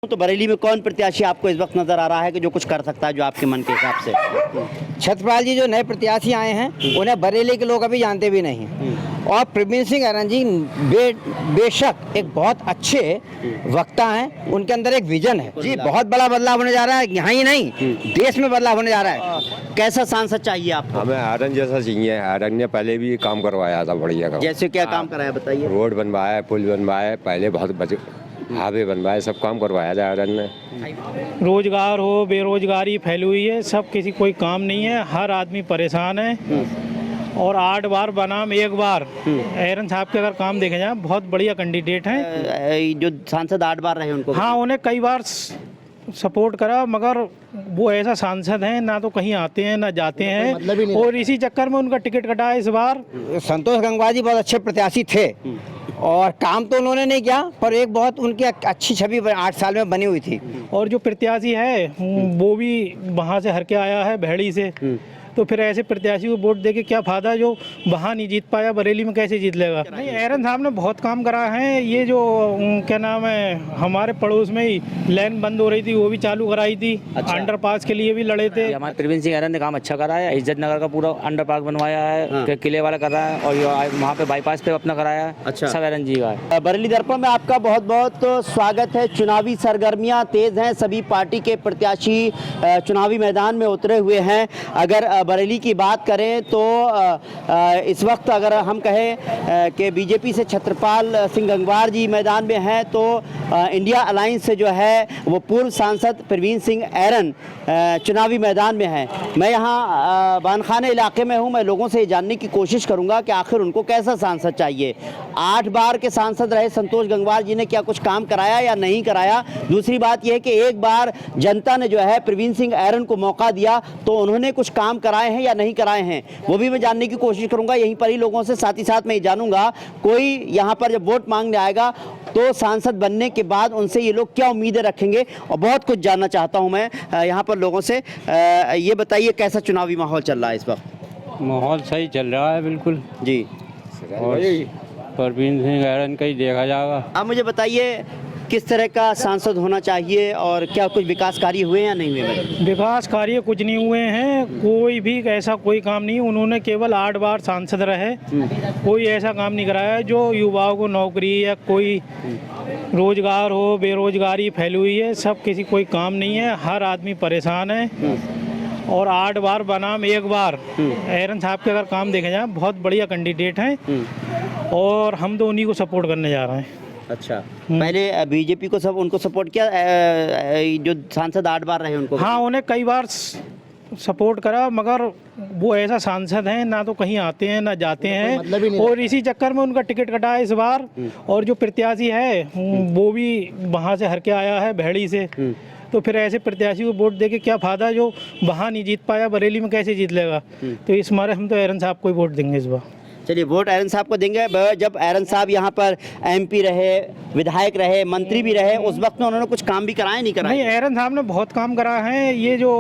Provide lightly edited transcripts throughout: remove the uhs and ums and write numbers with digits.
तो बरेली में कौन प्रत्याशी आपको इस वक्त नजर आ रहा है कि जो कुछ कर सकता है, जो आपके मन के हिसाब से? छत्रपाल जी जो नए प्रत्याशी आए हैं उन्हें बरेली के लोग अभी जानते भी नहीं हैं। और प्रवीण सिंह ऐरन जी बेशक एक बहुत अच्छे वक्ता हैं, उनके अंदर एक विजन है जी। बहुत बड़ा बदलाव होने जा रहा है, यहाँ ही नहीं देश में बदलाव होने जा रहा है। कैसा सांसद चाहिए आपको? हमें आयरन जैसा चाहिए। आयरन ने पहले भी काम करवाया था, बढ़िया काम। जैसे क्या काम कराया बताइए? रोड बनवाया है, पुल बनवाया है, पहले बहुत हावे बनवाए, सब काम करवाया था आयरन ने। रोजगार हो, बेरोजगारी फैली हुई है, सब किसी कोई काम नहीं है, हर आदमी परेशान है। और 8 बार बनाम 1 बार ऐरन साहब के अगर काम देखे जाए बहुत बढ़िया कैंडिडेट हैं। जो सांसद 8 बार रहे उनको? हाँ, उन्हें कई बार सपोर्ट करा, मगर वो ऐसा सांसद हैं ना तो कहीं आते हैं ना जाते हैं, और इसी चक्कर में उनका टिकट कटा है इस बार। संतोष गंगवार जी बहुत अच्छे प्रत्याशी थे और काम तो उन्होंने नहीं किया, पर एक बहुत उनकी अच्छी छवि 8 साल में बनी हुई थी। और जो प्रत्याशी है वो भी वहाँ से हर के आया है, भेड़ी से। तो फिर ऐसे प्रत्याशी को वोट देके क्या फायदा जो वहाँ नहीं जीत पाया, बरेली में कैसे जीत लेगा? नहीं, ऐरन साहब ने बहुत काम करा है। ये जो क्या नाम है, हमारे पड़ोस में ही लाइन बंद हो रही थी वो भी चालू कराई थी। अच्छा। अंडरपास के लिए भी लड़े थे। हमारे प्रवीण सिंह ऐरन ने काम अच्छा करा है। इज्जत नगर का पूरा अंडरपास बनवाया है, किले वाला कर रहा है, और वहाँ पे बाईपास पे अपना कराया है। अच्छा। सब ऐरन जी का है। बरेली दर्पण में आपका बहुत बहुत स्वागत है। चुनावी सरगर्मियां तेज हैं, सभी पार्टी के प्रत्याशी चुनावी मैदान में उतरे हुए हैं। अगर बरेली की बात करें तो इस वक्त अगर हम कहें कि बीजेपी से छत्रपाल सिंह गंगवार जी मैदान में हैं, तो इंडिया अलायंस से जो है वो पूर्व सांसद प्रवीण सिंह ऐरन चुनावी मैदान में हैं। मैं यहाँ बानखाने इलाके में हूँ। मैं लोगों से ये जानने की कोशिश करूँगा कि आखिर उनको कैसा सांसद चाहिए। 8 बार के सांसद रहे संतोष गंगवार जी ने क्या कुछ काम कराया या नहीं कराया? दूसरी बात यह है कि एक बार जनता ने जो है प्रवीण सिंह ऐरन को मौका दिया तो उन्होंने कुछ काम कराए हैं या नहीं कराए हैं, वो भी मैं जानने की कोशिश करूँगा यहीं पर ही लोगों से। साथ ही साथ मैं ये जानूँगा कोई यहाँ पर जब वोट मांगने आएगा तो सांसद बनने के बाद उनसे ये लोग क्या उम्मीदें रखेंगे, और बहुत कुछ जानना चाहता हूँ मैं यहाँ पर लोगों से। ये बताइए कैसा चुनावी माहौल चल रहा है इस वक्त? माहौल सही चल रहा है बिल्कुल जी। और प्रवीण सिंह ऐरन का ही देखा जाएगा। आप मुझे बताइए किस तरह का सांसद होना चाहिए और क्या कुछ विकास कार्य हुए या नहीं हुए? विकास कार्य कुछ नहीं हुए हैं, कोई भी ऐसा कोई काम नहीं। उन्होंने केवल 8 बार सांसद रहे, कोई ऐसा काम नहीं कराया जो युवाओं को नौकरी या कोई रोजगार हो, बेरोजगारी फैली हुई है, सब किसी कोई काम नहीं है, हर आदमी परेशान है। और 8 बार बनाम 1 बार ऐरन साहब के अगर काम देखे जाए बहुत बढ़िया कैंडिडेट हैं, और हम तो उन्हीं को सपोर्ट करने जा रहे हैं। अच्छा, पहले बीजेपी को सब उनको सपोर्ट किया, जो सांसद 8 बार रहे उनको? हाँ, उन्हें कई बार सपोर्ट करा, मगर वो ऐसा सांसद हैं ना तो कहीं आते हैं ना जाते हैं, और इसी चक्कर में उनका टिकट कटा है इस बार। और जो प्रत्याशी है वो भी वहाँ से हर के आया है, भेड़ी से। तो फिर ऐसे प्रत्याशी को वोट देके क्या फायदा जो वहाँ नहीं जीत पाया, बरेली में कैसे जीत लेगा? तो इस मारे हम तो ऐरन साहब को ही वोट देंगे इस बार। चलिए, वोट ऐरन साहब को देंगे। जब ऐरन साहब यहाँ पर MP रहे, विधायक रहे, मंत्री भी रहे, उस वक्त में उन्होंने कुछ काम भी कराए नहीं कराए? नहीं, ऐरन साहब ने बहुत काम करा है। ये जो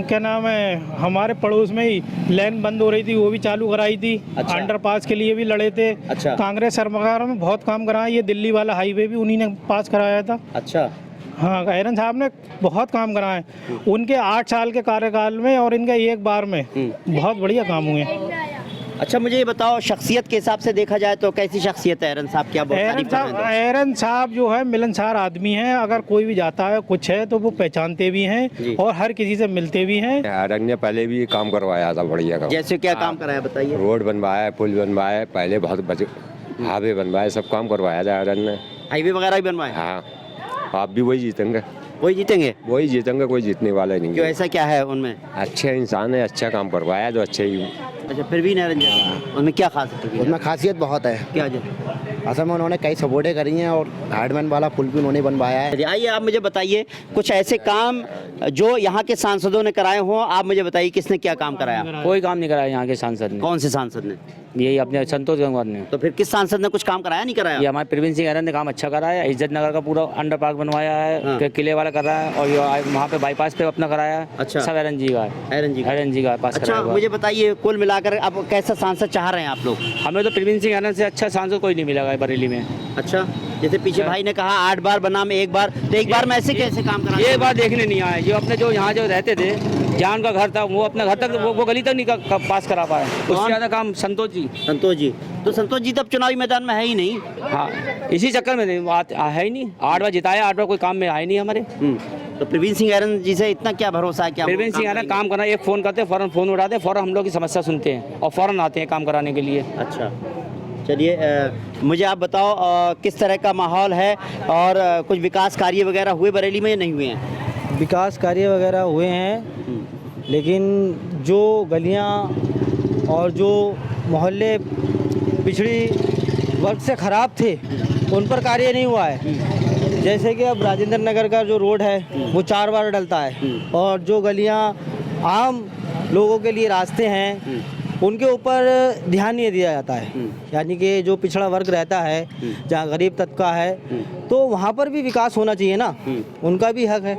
क्या नाम है, हमारे पड़ोस में ही लाइन बंद हो रही थी वो भी चालू कराई थी। अच्छा। अंडरपास के लिए भी लड़े थे। अच्छा। कांग्रेस सरकार में बहुत काम करा है। ये दिल्ली वाला हाईवे भी उन्हीं ने पास कराया था। अच्छा। हाँ, ऐरन साहब ने बहुत काम करा है उनके 8 साल के कार्यकाल में, और इनका 1 बार में बहुत बढ़िया काम हुए। अच्छा, मुझे ये बताओ शख्सियत के हिसाब से देखा जाए तो कैसी शख्सियत है ऐरन साहब? क्या ऐरन साहब जो है मिलनसार आदमी हैं। अगर कोई भी जाता है कुछ है तो वो पहचानते भी हैं और हर किसी से मिलते भी हैं। आयरन ने पहले भी काम करवाया था, बढ़िया काम। जैसे क्या काम कराया बताइए? रोड बनवाया है, पुल बनवाया है, पहले बहुत हावे बनवाए, सब काम करवाया था आयरन ने। हाईवे वगैरह भी बनवाए? हाँ, आप भी वही जीतेंगे। वही जीतेंगे? वही जीतेंगे, कोई जीतने वाला नहीं। क्यों, ऐसा क्या है उनमें? अच्छे इंसान है, अच्छा काम करवाया तो अच्छे ही। अच्छा, प्रवीण ऐरन जैसा उनमें क्या खासियत है? उसमें खासियत बहुत है। क्या? असल में उन्होंने कई सपोर्टें करी हैं और हार्डमैन वाला पुल भी उन्होंने बनवाया है। आइए, आप मुझे बताइए कुछ ऐसे काम जो यहाँ के सांसदों ने कराए हों। आप मुझे बताइए किसने क्या काम कराया? कोई काम नहीं कराया यहाँ के सांसद ने। कौन से सांसद ने? यही अपने संतोष गंगवार ने। तो फिर किस सांसद ने कुछ काम कराया नहीं कराया? ये हमारे प्रवीण सिंह ऐरन ने काम अच्छा करा है। इज्जत नगर का पूरा अंडरपास बनवाया है, किले वाला कर रहा है, और वहाँ पे बाईपास पे अपना कराया है। अच्छा। सब ऐरन जी का है। ऐरन जी का पास अच्छा, कराया हुआ है। मुझे बताइए कुल मिलाकर अब कैसा सांसद चाह रहे हैं आप लोग? हमें तो प्रवीण सिंह ऐरन से अच्छा सांसद कोई नहीं मिलेगा बरेली में। अच्छा। जैसे पीछे भाई ने कहा 8 बार बना में 1 बार, तो 1 बार में ऐसे कैसे काम करा? ये बात देखने नहीं आए। जो अपने जो यहाँ जो रहते थे, जान का घर था, वो अपने घर तक वो गली तक नहीं पास करा पाए। उससे ज़्यादा काम संतोष जी। संतोष जी, तो संतोष जी तब चुनावी मैदान में है ही नहीं। हाँ, इसी चक्कर में नहीं बात है ही नहीं। 8 बार जिताया, 8 बार कोई काम में आए नहीं हमारे। तो प्रवीण सिंह ऐरन जी से इतना क्या भरोसा है? क्या प्रवीण सिंह आना काम करना, एक फ़ोन करते फ़ौरन फ़ोन उठाते, फ़ौरन हम लोग की समस्या सुनते हैं और फ़ौरन आते हैं काम कराने के लिए। अच्छा, चलिए मुझे आप बताओ किस तरह का माहौल है और कुछ विकास कार्य वगैरह हुए बरेली में या नहीं हुए हैं? विकास कार्य वगैरह हुए हैं, लेकिन जो गलियां और जो मोहल्ले पिछड़ी वर्ग से ख़राब थे उन पर कार्य नहीं हुआ है। जैसे कि अब राजेंद्र नगर का जो रोड है वो 4 बार डलता है, और जो गलियां आम लोगों के लिए रास्ते हैं उनके ऊपर ध्यान नहीं दिया जाता है। यानी कि जो पिछड़ा वर्ग रहता है, जहाँ गरीब तबका है, तो वहाँ पर भी विकास होना चाहिए ना, उनका भी हक है,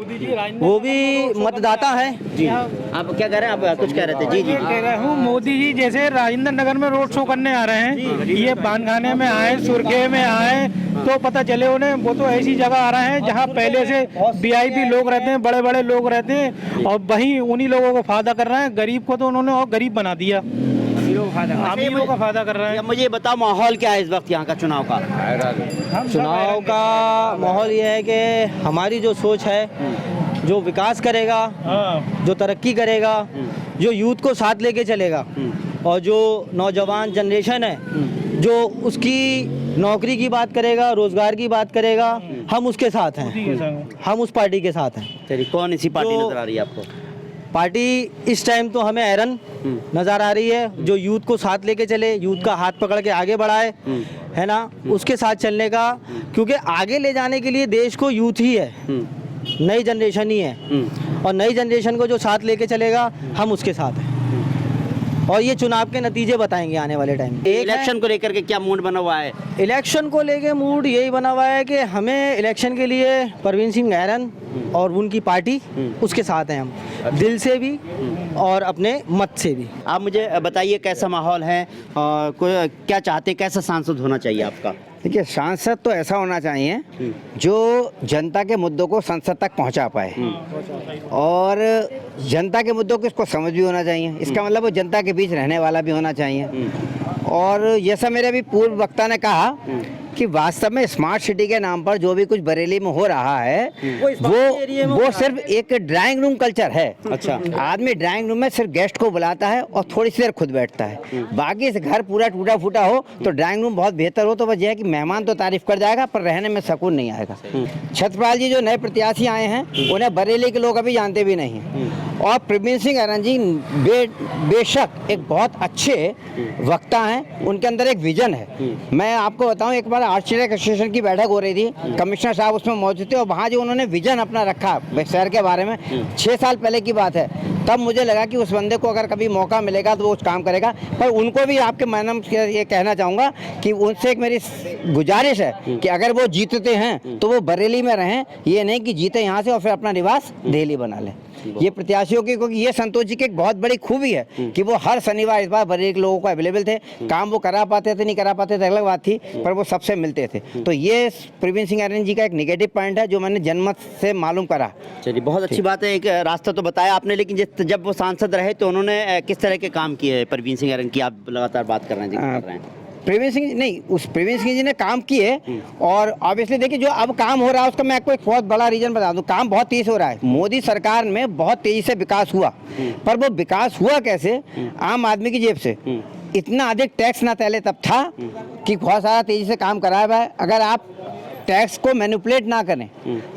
वो भी मतदाता है। जी, आप क्या कह रहे हैं? आप कुछ कह रहे थे? जी जी मैं कह रहा हूँ, मोदी जी जैसे राजेंद्र नगर में रोड शो करने आ रहे हैं, ये बानखाने में आए, सुरखे में आए, तो पता चले उन्हें वो तो ऐसी जगह आ रहे हैं जहाँ पहले से VIP लोग रहते हैं, बड़े बड़े लोग रहते हैं, और वहीं उन्हीं लोगों को फायदा कर रहे हैं। गरीब को तो उन्होंने और गरीब बना दिया, अमीरों का फायदा कर रहे हैं। अब मुझे बताओ माहौल क्या है इस वक्त यहाँ का चुनाव का? चुनाव का माहौल ये है कि हमारी जो सोच है, जो विकास करेगा, जो तरक्की करेगा, जो यूथ को साथ लेके चलेगा, और जो नौजवान जनरेशन है जो उसकी नौकरी की बात करेगा, रोजगार की बात करेगा, हम उसके साथ हैं, हम उस पार्टी के साथ हैं। चलिए, कौन इसी पार्टी जो- नजर आ रही है आपको? पार्टी इस टाइम तो हमें ऐरन नज़र आ रही है, जो यूथ को साथ लेके चले, यूथ का हाथ पकड़ के आगे बढ़ाए, है ना, उसके साथ चलने का, क्योंकि आगे ले जाने के लिए देश को यूथ ही है, नई जनरेशन ही है, और नई जनरेशन को जो साथ लेके चलेगा हम उसके साथ हैं, और ये चुनाव के नतीजे बताएंगे आने वाले टाइम में। इलेक्शन को लेकर के क्या मूड बना हुआ है? इलेक्शन को लेके मूड यही बना हुआ है कि हमें इलेक्शन के लिए प्रवीण सिंह ऐरन और उनकी पार्टी उसके साथ हैं, हम दिल से भी और अपने मत से भी। आप मुझे बताइए कैसा माहौल है और क्या चाहते हैं, कैसा सांसद होना चाहिए आपका? देखिए, सांसद तो ऐसा होना चाहिए जो जनता के मुद्दों को संसद तक पहुंचा पाए, और जनता के मुद्दों को इसको समझ भी होना चाहिए। इसका मतलब वो जनता के बीच रहने वाला भी होना चाहिए। और जैसा मेरे अभी पूर्व वक्ता ने कहा कि वास्तव में स्मार्ट सिटी के नाम पर जो भी कुछ बरेली में हो रहा है वो सिर्फ एक ड्राइंग रूम कल्चर है। अच्छा, आदमी ड्राइंग रूम में सिर्फ गेस्ट को बुलाता है और थोड़ी सी देर खुद बैठता है। बाकी से घर पूरा टूटा फूटा हो तो ड्राइंग रूम बहुत बेहतर हो तो बस यह है कि मेहमान तो तारीफ कर जाएगा पर रहने में सुकून नहीं आएगा। छत्रपाल जी जो नए प्रत्याशी आए हैं उन्हें बरेली के लोग अभी जानते भी नहीं हैं, और प्रवीण सिंह ऐरन जी बेशक एक बहुत अच्छे वक्ता हैं, उनके अंदर एक विजन है। मैं आपको बताऊं, एक बार आर्चरी एसोसिएशन की बैठक हो रही थी, कमिश्नर साहब उसमें मौजूद थे, और वहाँ जो उन्होंने विजन अपना रखा शहर के बारे में, 6 साल पहले की बात है, तब मुझे लगा कि उस बंदे को अगर कभी मौका मिलेगा तो वो उस काम करेगा। पर उनको भी आपके माध्यम से ये कहना चाहूँगा कि उनसे एक मेरी गुजारिश है कि अगर वो जीतते हैं तो वो बरेली में रहें, ये नहीं कि जीते यहाँ से और फिर अपना निवास दिल्ली बना लें। ये प्रत्याशियों की, क्योंकि ये संतोष जी की एक बहुत बड़ी खूबी है कि वो हर शनिवार इस बार बरेली के लोगों को अवेलेबल थे। काम वो करा पाते थे नहीं करा पाते थे अलग बात थी, पर वो सबसे मिलते थे। तो ये प्रवीण सिंह ऐरन जी का एक नेगेटिव पॉइंट है जो मैंने जनमत से मालूम करा। चलिए, बहुत अच्छी बात है, एक रास्ता तो बताया आपने, लेकिन जब वो सांसद रहे तो उन्होंने किस तरह के काम किए प्रवीण सिंह ऐरन की? आप लगातार बात कर रहे हैं। प्रवीण सिंह नहीं, उस प्रवीण सिंह जी ने काम किए, और ऑब्वियसली देखिए जो अब काम हो रहा है उसका मैं आपको एक बहुत बड़ा रीजन बता दूं, काम बहुत तेज हो रहा है। मोदी सरकार में बहुत तेजी से विकास हुआ, पर वो विकास हुआ कैसे? आम आदमी की जेब से। इतना अधिक टैक्स ना पहले तब था कि बहुत सारा तेजी से काम कराया हुआ है। अगर आप टैक्स को मैनिपुलेट ना करें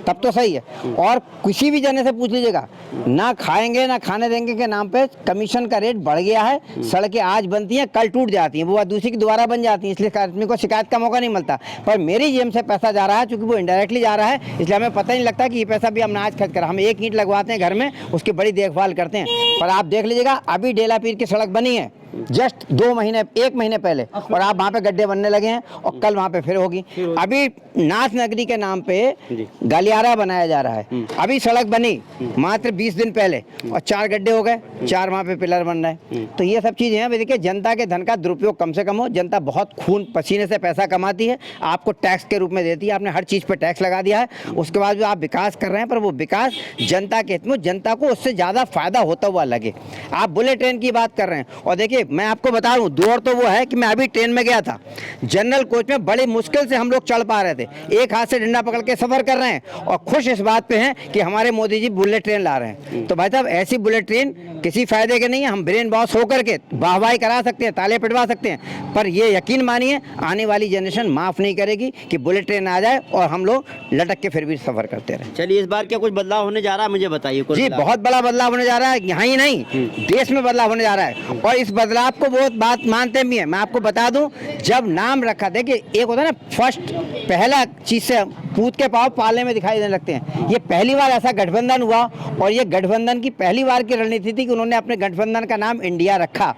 तब तो सही है। और किसी भी जने से पूछ लीजिएगा, ना खाएंगे ना खाने देंगे के नाम पे कमीशन का रेट बढ़ गया है। सड़कें आज बनती हैं कल टूट जाती हैं, वो दूसरी की दोबारा बन जाती हैं, इसलिए आदमी को शिकायत का मौका नहीं मिलता। पर मेरी जेब से पैसा जा रहा है, चूंकि वो इनडायरेक्टली जा रहा है, इसलिए हमें पता नहीं लगता कि ये पैसा भी हम आज खर्च कर। हम एक ईंट लगवाते हैं घर में, उसकी बड़ी देखभाल करते हैं। पर आप देख लीजिएगा, अभी डेला पीर की सड़क बनी है, जस्ट 1 महीने पहले, और आप वहाँ पे गड्ढे बनने लगे हैं और कल वहाँ पे फिर होगी। अभी नाथ नगरी के नाम पे गलियारा बनाया जा रहा है, अभी सड़क बनी मात्र 20 दिन पहले और 4 गड्ढे हो गए, 4 वहाँ पे पिलर बन रहे हैं। तो ये सब चीज़ें हैं। देखिए, जनता के धन का दुरुपयोग कम से कम हो। जनता बहुत खून पसीने से पैसा कमाती है, आपको टैक्स के रूप में देती है। आपने हर चीज़ पे टैक्स लगा दिया है, उसके बाद भी आप विकास कर रहे हैं, पर वो विकास जनता के हित में, जनता को उससे ज़्यादा फायदा होता हुआ लगे। आप बुलेट ट्रेन की बात कर रहे हैं, और देखिए मैं आपको बता दूं, दौर तो वो है कि मैं अभी ट्रेन में गया था, जनरल कोच में बड़ी मुश्किल से हम लोग चढ़ पा रहे थे, एक हाथ से डंडा पकड़ के सफर कर रहे हैं और खुश इस बात पे हैं कि हमारे मोदी जी बुलेट ट्रेन ला रहे हैं। तो भाई साहब, ऐसी बुलेट ट्रेन किसी फायदे के नहीं है। हम ब्रेन वॉश होकर के वाहवाही करा सकते हैं, ताले पिटवा सकते हैं, पर ये यकीन मानिए आने वाली जनरेशन माफ नहीं करेगी कि बुलेट ट्रेन आ जाए और हम लोग लटक के फिर भी सफर करते रहे। चलिए, इस बार क्या कुछ बदलाव होने जा रहा है, मुझे बताइए। जी, बहुत बड़ा बदलाव होने जा रहा है, यहाँ ही नहीं देश में बदलाव होने जा रहा है, और इस बदलाव को बहुत बात मानते भी हैं। मैं आपको बता दूं, जब नाम रखा, देखिए एक होता है ना फर्स्ट, पहला चीज से पूत के पाँव पाले में दिखाई देने लगते हैं। ये पहली बार ऐसा गठबंधन हुआ, और ये गठबंधन की पहली बार की रणनीति थी कि उन्होंने अपने गठबंधन का नाम इंडिया रखा।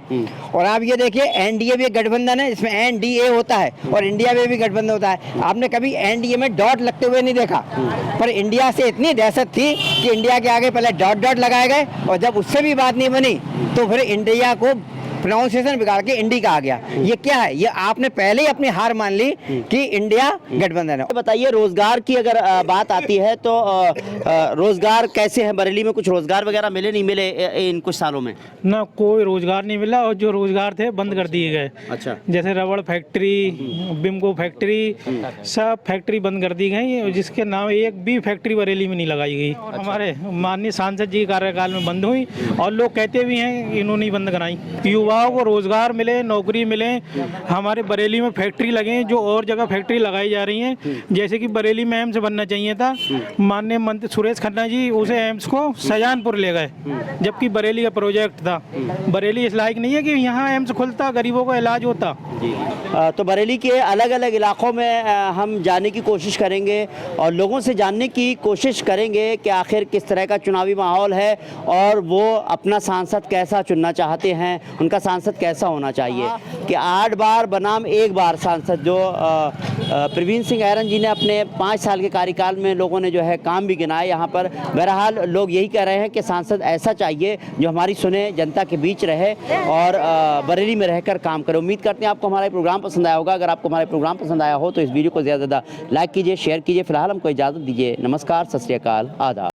और आप ये देखिए, एनडीए भी एक गठबंधन है, इसमें एनडीए होता है, और इंडिया में भी गठबंधन होता है। आपने कभी एनडीए में डॉट लगते हुए नहीं देखा, पर इंडिया से इतनी दहशत थी कि इंडिया के आगे पहले डॉट डॉट लगाए गए, और जब उससे भी बात नहीं बनी तो फिर इंडिया को प्रोनाउंसिएशन बिगाड़ के इंडी का आ गया। ये क्या है? ये आपने पहले ही अपनी हार मान ली कि इंडिया गठबंधन है। बताइए, रोजगार की अगर बात आती है तो रोजगार कैसे है बरेली में? कुछ रोजगार वगैरह मिले, नहीं मिले इन कुछ सालों में? ना कोई रोजगार नहीं मिला, और जो रोजगार थे बंद कर दिए गए। अच्छा। जैसे रबड़ फैक्ट्री, बिम्को फैक्ट्री, सब फैक्ट्री बंद कर दी गई, जिसके नाम एक भी फैक्ट्री बरेली में नहीं लगाई गई। हमारे माननीय सांसद जी के कार्यकाल में बंद हुई, और लोग कहते भी हैं इन्होंने बंद कराई। युवाओं को रोजगार मिले, नौकरी मिले। हमारे बरेली में फैक्ट्री लगे, जो और जगह फैक्ट्री लगाई जा रही हैं, जैसे कि बरेली में एम्स बनना चाहिए था। माननीय मंत्री सुरेश खन्ना जी उसे एम्स को शाहजहानपुर ले गए, जबकि बरेली का प्रोजेक्ट था। बरेली इस लायक नहीं है कि यहाँ एम्स खुलता, गरीबों का इलाज होता। तो बरेली के अलग अलग इलाकों में हम जाने की कोशिश करेंगे और लोगों से जानने की कोशिश करेंगे कि आखिर किस तरह का चुनावी माहौल है और वो अपना सांसद कैसा चुनना चाहते हैं, उनका सांसद कैसा होना चाहिए। कि 8 बार बनाम 1 बार सांसद जो प्रवीण सिंह ऐरन जी ने अपने 5 साल के कार्यकाल में लोगों ने जो है काम भी गिनाए यहाँ पर। बहरहाल लोग यही कह रहे हैं कि सांसद ऐसा चाहिए जो हमारी सुने, जनता के बीच रहे और बरेली में रहकर काम करे। उम्मीद करते हैं आपको हमारा प्रोग्राम पसंद आया होगा। अगर आपको हमारा प्रोग्राम पसंद आया हो तो इस वीडियो को ज़्यादा से ज़्यादा लाइक कीजिए, शेयर कीजिए। फिलहाल हमको इजाज़त दीजिए। नमस्कार, सत श्री अकाल, आदाब।